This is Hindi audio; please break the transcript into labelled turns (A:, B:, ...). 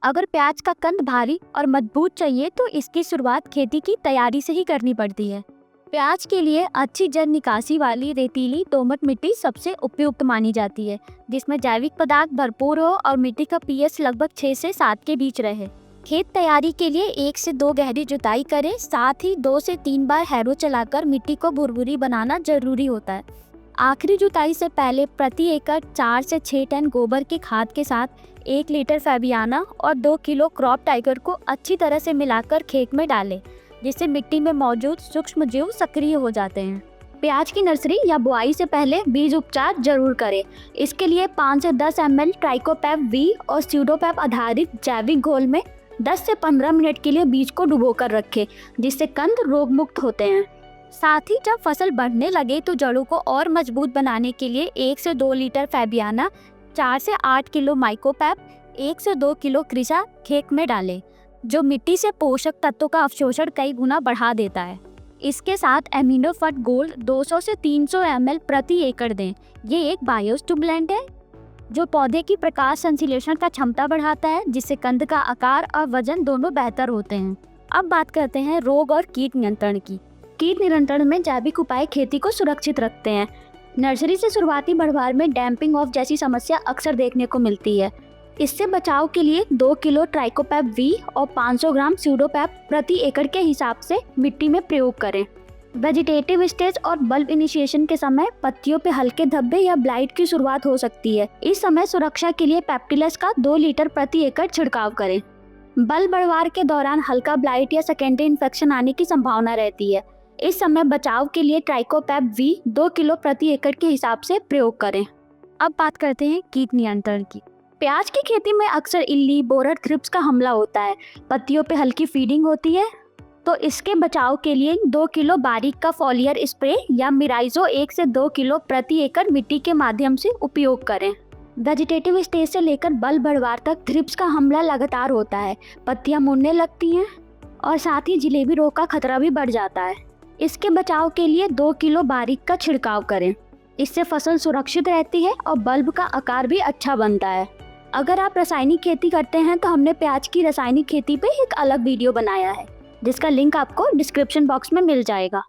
A: अगर प्याज का कंद भारी और मजबूत चाहिए तो इसकी शुरुआत खेती की तैयारी से ही करनी पड़ती है। प्याज के लिए अच्छी जल निकासी वाली रेतीली दोमट मिट्टी सबसे उपयुक्त मानी जाती है, जिसमें जैविक पदार्थ भरपूर हो और मिट्टी का पीएच लगभग 6 से 7 के बीच रहे। खेत तैयारी के लिए 1 से 2 गहरी जुताई करें, साथ ही 2 से 3 बार हैरो चलाकर मिट्टी को भुरभुरी बनाना जरूरी होता है। आखिरी जुताई से पहले प्रति एकड़ 4 से 6 टन गोबर की खाद के साथ 1 लीटर फैबियाना और 2 किलो क्रॉप टाइगर को अच्छी तरह से मिलाकर खेत में डालें, जिससे मिट्टी में मौजूद सूक्ष्म जीव सक्रिय हो जाते हैं। प्याज की नर्सरी या बुआई से पहले बीज उपचार जरूर करें। इसके लिए 5 से 10 ml ट्राइकोपैप वी और स्यूडोपैप आधारित जैविक घोल में 10 से 15 मिनट के लिए बीज को डुबोकर रखें, जिससे कंद रोग मुक्त होते हैं। साथ ही जब फसल बढ़ने लगे तो जड़ों को और मजबूत बनाने के लिए 1 से 2 लीटर फैबियाना, 4 से 8 किलो माइकोपैप, 1 से 2 किलो क्रिसा खेत में डालें, जो मिट्टी से पोषक तत्वों का अवशोषण कई गुना बढ़ा देता है। इसके साथ एमिनोफर्ट गोल्ड 200 से 300 ml प्रति एकड़ दें। ये एक बायोस्टिमुलेंट है जो पौधे की प्रकाश संश्लेषण का क्षमता बढ़ाता है, जिससे कंद का आकार और वजन दोनों बेहतर होते हैं। अब बात करते हैं रोग और कीट नियंत्रण की। कीट नियंत्रण में जैविक उपाय खेती को सुरक्षित रखते हैं। नर्सरी से शुरुआती बढ़वार में डैम्पिंग ऑफ जैसी समस्या अक्सर देखने को मिलती है। इससे बचाव के लिए 2 किलो ट्राइकोपैप वी और 500 ग्राम स्यूडोपैप प्रति एकड़ के हिसाब से मिट्टी में प्रयोग करें। वेजिटेटिव स्टेज और बल्ब इनिशिएशन के समय पत्तियों पे हल्के धब्बे या ब्लाइट की शुरुआत हो सकती है। इस समय सुरक्षा के लिए पेप्टिलस का 2 लीटर प्रति एकड़ छिड़काव करें। बल्ब बढ़वार के दौरान हल्का ब्लाइट या सेकेंडरी इन्फेक्शन आने की संभावना रहती है। इस समय बचाव के लिए ट्राइकोपैप वी 2 किलो प्रति एकड़ के हिसाब से प्रयोग करें। अब बात करते हैं कीट नियंत्रण की। प्याज की खेती में अक्सर इल्ली, बोरर, थ्रिप्स का हमला होता है। पत्तियों पे हल्की फीडिंग होती है, तो इसके बचाव के लिए 2 किलो बारीक का फॉलियर स्प्रे या मिराइजो 1 से 2 किलो प्रति एकड़ मिट्टी के माध्यम से उपयोग करें। वेजिटेटिव स्टेज से लेकर बल्ब बढ़वार तक थ्रिप्स का हमला लगातार होता है। पत्तियां मुड़ने लगती हैं और साथ ही जलेबी रोग का खतरा भी बढ़ जाता है। इसके बचाव के लिए 2 किलो बारीक का छिड़काव करें। इससे फसल सुरक्षित रहती है और बल्ब का आकार भी अच्छा बनता है। अगर आप रासायनिक खेती करते हैं तो हमने प्याज की रासायनिक खेती पे एक अलग वीडियो बनाया है, जिसका लिंक आपको डिस्क्रिप्शन बॉक्स में मिल जाएगा।